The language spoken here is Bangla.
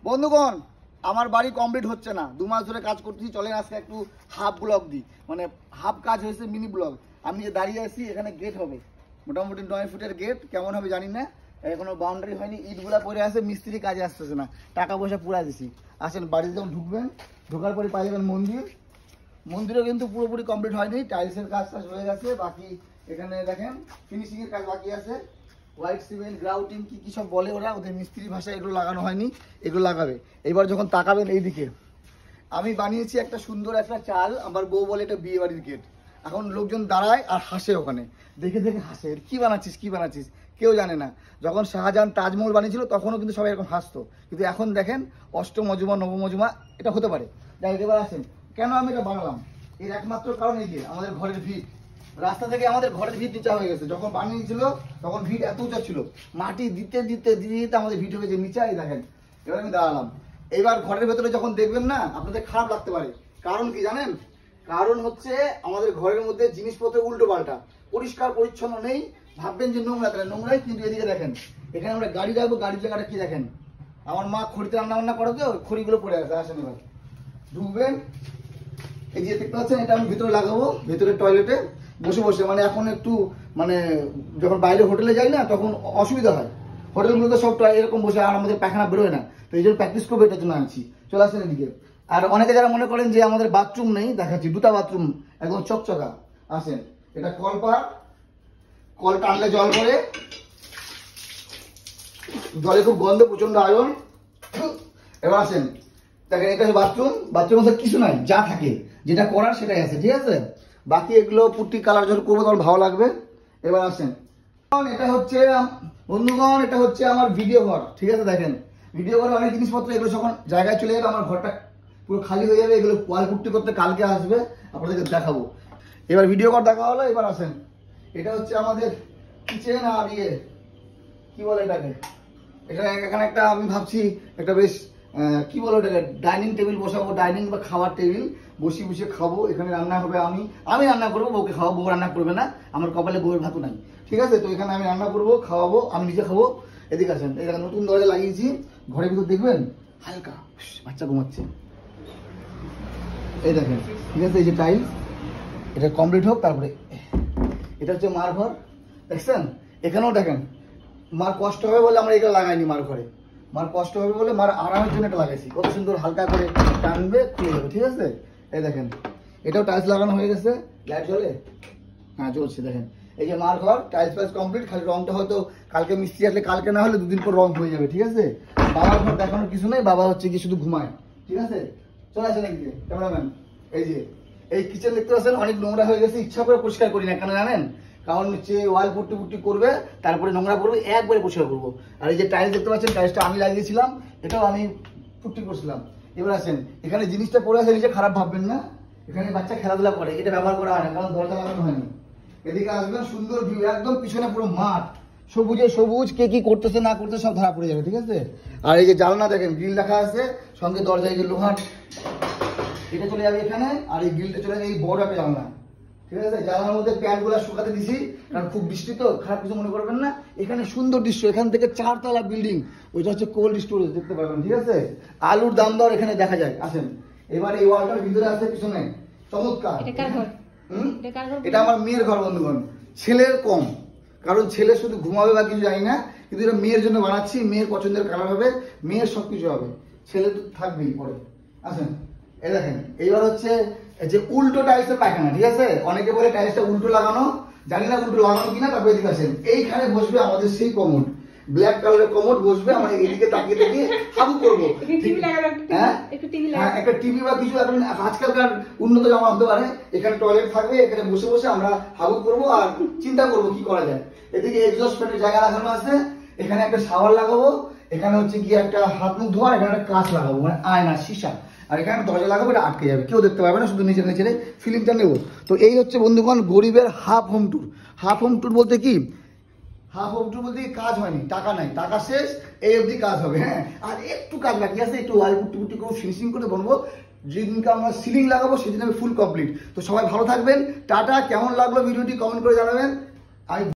বন্ধুগণ, আমার বাড়ি কমপ্লিট হচ্ছে না, 2 মাস ধরে কাজ করতেছি। চলেন আজকে একটু হাফ ব্লগ দিই, মানে হাফ কাজ হয়েছে, মিনি ব্লগ। আমি যে দাঁড়িয়ে আছি, এখানে গেট হবে মোটামুটি 9 ফুটের গেট। কেমন হবে জানি না, এখনো বাউন্ডারি হয়নি, ইটগুলা পড়ে আছে, মিস্ত্রি কাজে আসতেছে না, টাকা পয়সা পুরা দিছি। আসেন বাড়িতে যখন ঢুকবেন, ঢোকার পরে পাই যাবেন মন্দির। মন্দিরও কিন্তু পুরোপুরি কমপ্লিট হয়নি, টাইলসের কাজ টাজ হয়ে গেছে, বাকি এখানে দেখেন ফিনিশিং এর কাজ বাকি আছে। হোয়াইট সিমেন্ট, গ্রাউটিং কি কি সব বলে ওরা, ওদের মিস্ত্রি ভাষায় এগুলো লাগানো হয়নি, এগুলো লাগাবে। এবার যখন তাকাবেন এইদিকে, আমি বানিয়েছি একটা সুন্দর একটা চাল, আমার বউ বলে এটা বিয়ে বাড়ির গেট। এখন লোকজন দাঁড়ায় আর হাসে, ওখানে দেখে দেখে হাসে, কি বানাচ্ছিস কি বানাচ্ছিস, কেউ জানে না। যখন শাহজাহান তাজমহল বানিয়েছিল তখনও কিন্তু সবাই এরকম হাসতো, কিন্তু এখন দেখেন অষ্টম মজুমা নবম মজুমা এটা হতে পারে। যাই এবার আসেন, কেন আমি এটা বানালাম, এর একমাত্র কারণ এই যে আমাদের ঘরের ভিত। রাস্তা থেকে আমাদের ঘরের ভিত নিচা হয়ে গেছে, যখন বানিয়েছিল তখন ভিত এত উঁচা ছিল, মাটি দিতে দিতে দিতে দিতে আমাদের ভিট হয়ে গেছে নিচা। এই দেখেন এবার আমি দাঁড়ালাম। এবার ঘরের ভেতরে যখন দেখবেন না, আপনাদের খারাপ লাগতে পারে, কারণ কি জানেন, কারণ হচ্ছে আমাদের ঘরের মধ্যে জিনিসপত্র উল্টো পাল্টা, পরিষ্কার পরিচ্ছন্ন নেই। ভাববেন যে নোংরা, তাহলে নোংরাই, কিন্তু এদিকে দেখেন এখানে আমরা গাড়ি রাখবো, গাড়ির জায়গাটা কি দেখেন, আমার মা খড়িতে রান্না বান্না করে, তো খড়িগুলো পড়ে আছে। আসেন এবার ঢুকবেন, এই যে দেখতে পাচ্ছেন এটা আমি ভিতরে লাগাবো, ভিতরে টয়লেটে বসে বসে, মানে এখন একটু মানে যখন বাইরে হোটেলে যাই না তখন অসুবিধা হয়, হোটেলগুলোতে সব এরকম বসে, আর আমাদের পায়খানা বেরোয় না, তো এই জন্য প্র্যাকটিস করবো, এটার জন্য আনছি। চলে আসেন এদিকে। আর অনেকে যারা মনে করেন যে আমাদের বাথরুম নেই, দেখাচ্ছি, 2টা বাথরুম একদম চকচকা। আসেন, এটা কলপার, কল টানলে জল পড়ে, জলে খুব গন্ধ, প্রচন্ড আয়রন। এবার আসেন, দেখেন এটা বাথরুম, বাথরুমের মধ্যে কিছু নাই, যা থাকে যেটা করার সেটাই আছে, ঠিক আছে। বাকি এগুলো পুট্টি কালার যখন করবো তখন ভালো লাগবে। এবার আসেন, এটা হচ্ছে বন্ধুগণ, এটা হচ্ছে আমার ভিডিও ঘর, ঠিক আছে। দেখেন ভিডিও ঘরে অনেক জিনিসপত্র, এগুলো যখন জায়গায় চলে যাবে আমার ঘরটা পুরো খালি হয়ে যাবে, এগুলো ওয়াল পুট্টি করতে কালকে আসবে, আপনাদেরকে দেখাবো। এবার ভিডিও ঘর দেখা হলো, এবার আসেন, এটা হচ্ছে আমাদের কিচেন। আর কি বলে এটাকে, এটা এখানে একটা আমি ভাবছি একটা বেশ কি বলো এটাকে, ডাইনিং টেবিল বসাবো, ডাইনিং বা খাওয়ার টেবিল, বসে বসে খাবো। এখানে রান্না হবে, আমি রান্না করবো, বউকে খাওয়াবো, বউ রান্না করবে না, আমার কপালে বউয়ের ভাতও নাই, ঠিক আছে। তো এখানে আমি রান্না করবো, খাওয়াবো, আমি নিজে খাবো। এদিকে আসেন, এই নতুন দরজা লাগিয়েছি, ঘরের ভিতর দেখবেন হালকা বাচ্চা ঘুমাচ্ছে, এই দেখেন, ঠিক আছে। এই যে টাইলস, এটা কমপ্লিট হোক, তারপরে এটা হচ্ছে মার ঘর, দেখছেন। এখানেও দেখেন মার কষ্ট হবে বলে আমরা এটা লাগাইনি, মার ঘরে মার কষ্ট হবে বলে মার আরামের জন্য এটা লাগাইছি। কত সুন্দর হালকা করে টানবে, খুলে যাবে, ঠিক আছে। এই দেখেন এটাও টাইলস লাগানো হয়ে গেছে, লাইট জ্বলে, হ্যাঁ জ্বলছে। দেখেন এই যে মার ঘর, টাইলস ফাইলস কমপ্লিট, খালি রংটা হয়তো কালকে মিস্ত্রি আসলে, কালকে না হলে 2 দিন পর রং হয়ে যাবে, ঠিক আছে। বাবার ঘর দেখানোর কিছু নেই, বাবা হচ্ছে কি শুধু ঘুমায়, ঠিক আছে। চলে আসেন একদিকে ক্যামেরাম্যান। এই যে এই কিচেন দেখতে পাচ্ছেন অনেক নোংরা হয়ে গেছে, ইচ্ছা করে পরিষ্কার করি না, কেন জানেন, কারণ হচ্ছে ওয়াল পুট্টি পুট্টি করবে, তারপরে নোংরা করবে, একবারে পরিষ্কার করবো। আর এই যে টাইলস দেখতে পাচ্ছেন, টাইলসটা আমি লাগিয়েছিলাম, এটাও আমি পুট্টি করছিলাম। এবার আসেন, এখানে জিনিসটা পড়ে আছে, নিজে খারাপ ভাববেন না, এখানে বাচ্চা খেলাধুলা করে, এটা ব্যবহার করা হয় না, কারণ দরজা লাগানো হয়নি। এদিকে আসবেন, সুন্দর ভিউ, একদম পিছনে পুরো মাঠ, সবুজে সবুজ, কে কি করতেছে না করতেছে সব ধরা পড়ে যাবে, ঠিক আছে। আর এই যে জানলা দেখেন, গ্রিল রাখা আছে, সঙ্গে দরজায় যে লোহার এটা চলে যাবে এখানে, আর এই গ্রিলটা চলে যাবে এই বড় একটা জানলা, ঠিক আছে। জানলার মধ্যে প্যান্টগুলো শুকাতে দিছি, কারণ খুব বৃষ্টি তো, খারাপ কিছু মনে করবেন না। এখানে সুন্দর দৃশ্য, এখান থেকে 4 তলা বিল্ডিং, ওইটা হচ্ছে কোল্ড স্টোরেজ, দেখতে পাবেন, ঠিক আছে। আলুর দাম দর এখানে দেখা যায়। আসেন, এবার এই ওয়ালটার ভিতরে আছে পিছনে, চমৎকার। এটা আমার মেয়ের ঘর বন্ধুগণ, ছেলের কম, কারণ ছেলে শুধু ঘুমাবে বা কিছু জানি না, কিন্তু এটা মেয়ের জন্য বানাচ্ছি, মেয়ের পছন্দের কালার হবে, মেয়ের সবকিছু হবে, ছেলে তো থাকবেই পরে। আসেন, এই দেখেন এইবার হচ্ছে যে উল্টো টাইলসের পায়খানা, ঠিক আছে। অনেকে বলে টাইলসটা উল্টো লাগানো, জানি না উল্টো লাগানো কিনা, তারপরে এদিকে আসেন, এইখানে বসবে আমাদের সেই কমোড, ব্ল্যাক কালারের কমোড বসবে, আমরা এদিকে তাকিয়ে তাকিয়ে হাবু করবো, হ্যাঁ একটা টিভি বা কিছু, এখন আজকালকার উন্নত জামা হতে পারে, এখানে টয়লেট থাকবে, এখানে বসে বসে আমরা হাবু করবো আর চিন্তা করবো কি করা যায়। এদিকে এক্সস্ট ফ্যানের জায়গা লাগানো আছে, এখানে একটা শাওয়ার লাগাবো, এখানে হচ্ছে গিয়ে একটা হাত মুখ ধোয়া, এখানে একটা কাঁচ লাগাবো, মানে আয়না সীসা, আর এখানে দরজা লাগাবো, এটা আটকে যাবে, কেউ দেখতে পাবে না, শুধু নিচে নিচে ফিলিংটা নেবো। তো এই হচ্ছে বন্ধুগণ গরিবের half home tour. Half home tour বলতে কি, হাফ হোম ট্যুর বলতে কাজ হয়নি, টাকা নাই, টাকা শেষ, এই অবধি কাজ হবে, হ্যাঁ। আর একটু কাজ বাকি আছে, একটু ওয়াল পুট্টি পুট্টি করে ফিনিশিং করে বলবো, যেদিনকে আমরা সিলিং লাগাবো সেদিন আমি ফুল কমপ্লিট। তো সবাই ভালো থাকবেন, টাটা। কেমন লাগলো ভিডিওটি কমেন্ট করে জানাবেন। আমি